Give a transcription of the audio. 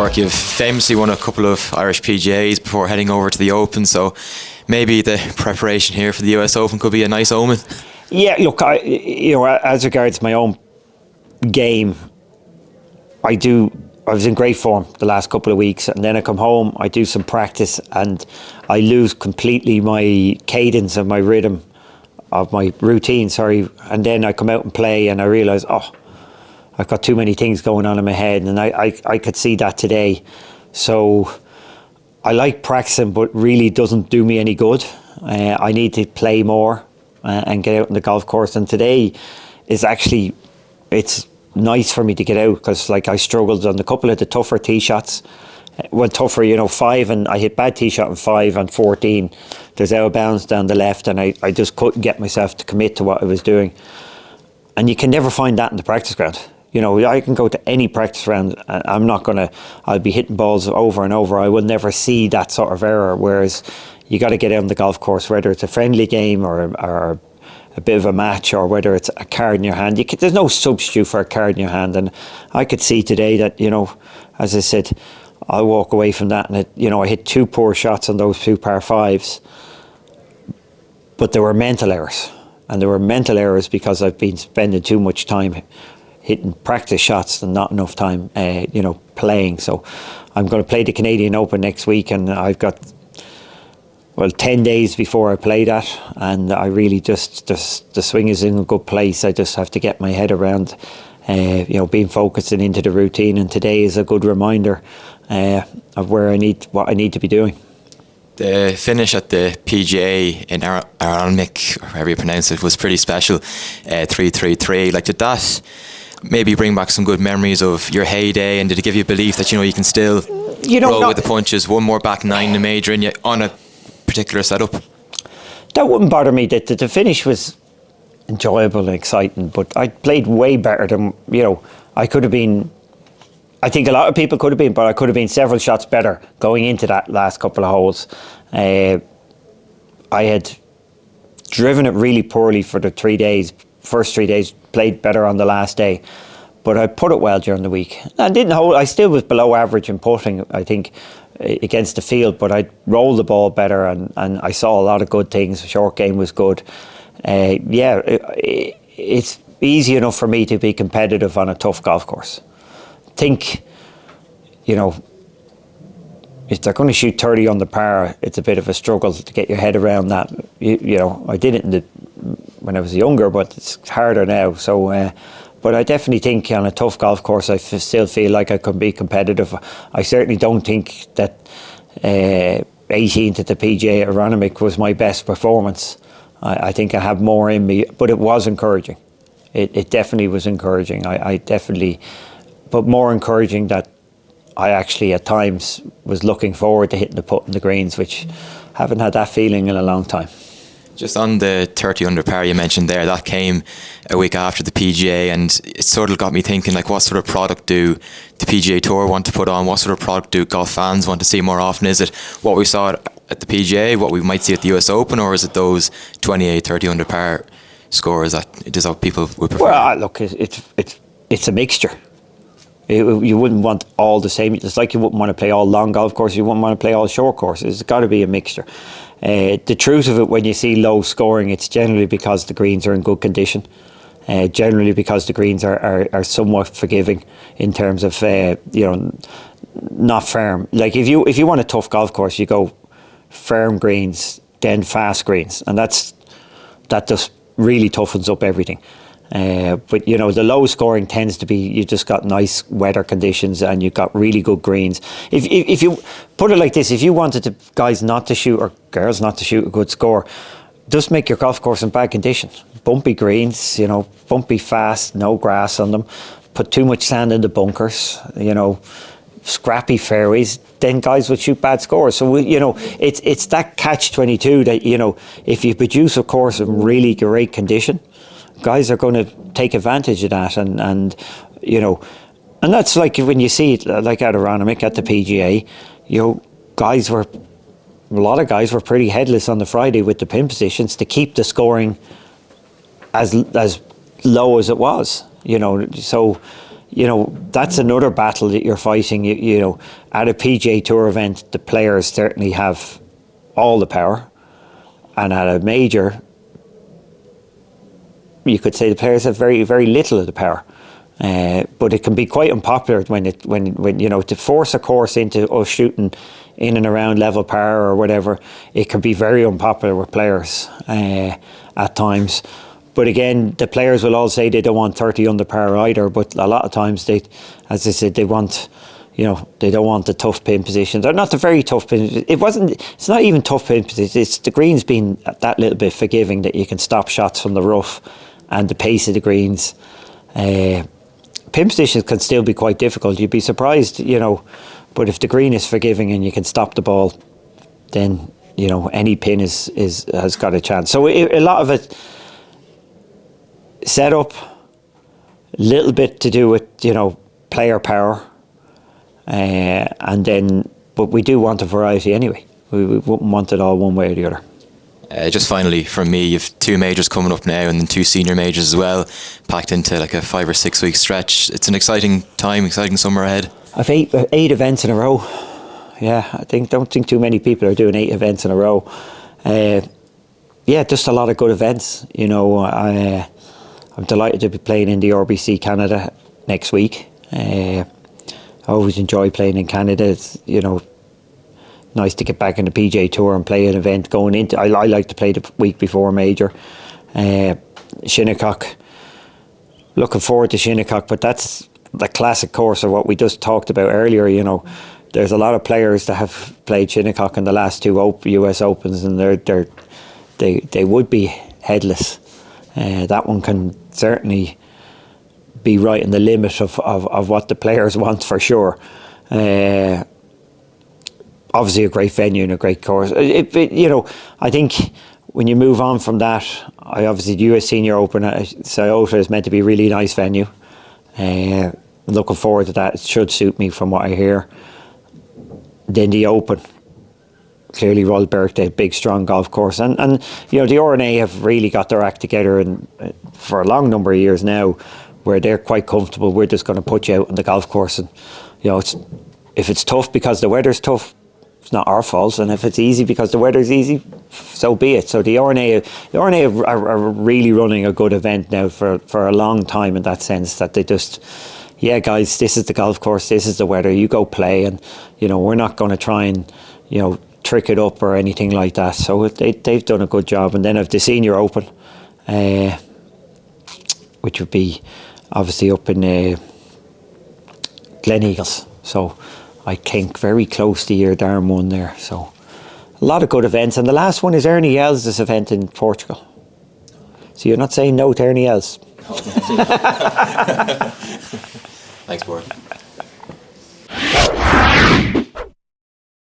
work. You've famously won a couple of Irish PGAs before heading over to the Open, so maybe the preparation here for the US Open could be a nice omen. Yeah, look, as regards my own game, I was in great form the last couple of weeks, and then I come home, I do some practice, and I lose completely my cadence and my rhythm of my routine, and then I come out and play and I realise, I've got too many things going on in my head, and I could see that today. So I like practicing, but really doesn't do me any good. I need to play more and get out on the golf course, and today is actually, it's nice for me to get out, because like I struggled on a couple of the tougher tee shots. Well, tougher, 5, and I hit bad tee shot on 5 and 14. There's out of bounds down the left, and I just couldn't get myself to commit to what I was doing. And you can never find that in the practice ground. I can go to any practice round, and I'll be hitting balls over and over. I will never see that sort of error, whereas you got to get out on the golf course, whether it's a friendly game or a bit of a match, or whether it's a card in your hand. There's no substitute for a card in your hand, and I could see today that, as I said, I'll walk away from that, and I hit 2 poor shots on those 2 par 5s, but there were mental errors, and there were mental errors because I've been spending too much time hitting practice shots and not enough time, playing. So I'm going to play the Canadian Open next week, and I've got 10 days before I play that, and I really the swing is in a good place. I just have to get my head around, being focused and into the routine, and today is a good reminder of what I need to be doing. The finish at the PGA in Aronimik, or however you pronounce it, was pretty special. 3-3-3. Like, did that maybe bring back some good memories of your heyday, and did it give you belief that you can still roll with the punches? One more back 9 in the major, and yet on a particular setup? That wouldn't bother me. The finish was enjoyable and exciting, but I played way better than I could have been. I think a lot of people could have been, but I could have been several shots better going into that last couple of holes. I had driven it really poorly for the 3 days. First 3 days, played better on the last day, but I put it well during the week. I still was below average in putting, I think, against the field, but I rolled the ball better, and I saw a lot of good things. The short game was good. It's easy enough for me to be competitive on a tough golf course. Think, if they're going to shoot 30 on the par, it's a bit of a struggle to get your head around that. I did it when I was younger, but it's harder now. So, but I definitely think on a tough golf course, I still feel like I can be competitive. I certainly don't think that 18th at the PGA at Aronimik was my best performance. I think I have more in me, but it was encouraging. It definitely was encouraging. But more encouraging that I actually at times was looking forward to hitting the putt in the greens, which haven't had that feeling in a long time. Just on the 30 under par you mentioned there, that came a week after the PGA, and it sort of got me thinking, like, what sort of product do the PGA Tour want to put on? What sort of product do golf fans want to see more often? Is it what we saw at the PGA, what we might see at the US Open, or is it those 28, 30 under par scores that is what people would prefer? Well, look, it's a mixture. You wouldn't want all the same. It's like you wouldn't want to play all long golf courses. You wouldn't want to play all short courses. It's got to be a mixture. The truth of it, when you see low scoring, it's generally because the greens are in good condition. Generally because the greens are somewhat forgiving in terms of not firm. Like if you want a tough golf course, you go firm greens, then fast greens, and that just really toughens up everything. But the low scoring tends to be, you just got nice weather conditions and you've got really good greens. If you put it like this, if you wanted the guys not to shoot, or girls not to shoot a good score, just make your golf course in bad condition. Bumpy greens, bumpy fast, no grass on them. Put too much sand in the bunkers, scrappy fairways, then guys would shoot bad scores. So, it's that catch-22 that, if you produce a course in really great condition, guys are going to take advantage of that, and that's like when you see it, like at Aronimik at the PGA, a lot of guys were pretty headless on the Friday with the pin positions to keep the scoring as low as it was. So you know, that's another battle that you're fighting. You know, at a PGA Tour event, the players certainly have all the power, and at a major, you could say the players have very, very little of the power. But it can be quite unpopular when you know, to force a course into us shooting in and around level par or whatever. It can be very unpopular with players at times. But again, the players will all say they don't want 30 under par either. But a lot of times they, as I said, they want, you know, they don't want the tough pin positions. They're not the very tough pin. It's not even tough pin positions. It's the greens being that little bit forgiving that you can stop shots from the rough, and the pace of the greens. Pin positions can still be quite difficult. You'd be surprised, you know. But if the green is forgiving and you can stop the ball, then, you know, any pin has got a chance. So a lot of it, set up, a little bit to do with, you know, player power, and then, but we do want a variety anyway. We wouldn't want it all one way or the other. Just finally, from me, you've 2 majors coming up now and then 2 senior majors as well, packed into like a 5 or 6 week stretch. It's an exciting time, exciting summer ahead. I've 8 events in a row. Yeah, don't think too many people are doing 8 events in a row. Yeah, just a lot of good events. You know, I'm delighted to be playing in the RBC Canada next week. I always enjoy playing in Canada. It's, you know, nice to get back in the PGA Tour and play an event going into. I like to play the week before a major. Shinnecock. Looking forward to Shinnecock, but that's the classic course of what we just talked about earlier. You know, there's a lot of players that have played Shinnecock in the last 2 US Opens, and they would be headless. That one can certainly be right in the limit of what the players want, for sure. Obviously a great venue and a great course. You know, I think when you move on from that, obviously the US Senior Open at Scioto is meant to be a really nice venue. Looking forward to that. It should suit me from what I hear. Then the Open. Clearly Royal Birthday, big strong golf course. And you know, the RNA have really got their act together for a long number of years now, where they're quite comfortable. We're just going to put you out on the golf course, and you know, if it's tough because the weather's tough, it's not our fault, and if it's easy because the weather's easy, so be it. So the RNA are really running a good event now for a long time, in that sense that they just, yeah guys, this is the golf course, this is the weather, you go play, and you know, we're not going to try and, you know, trick it up or anything like that. So they've done a good job. And then of the Senior Open, which would be obviously up in Gleneagles. So I think very close to your Darren one there. So a lot of good events. And the last one is Ernie Els' event in Portugal. So you're not saying no to Ernie Els. Thanks, Bord.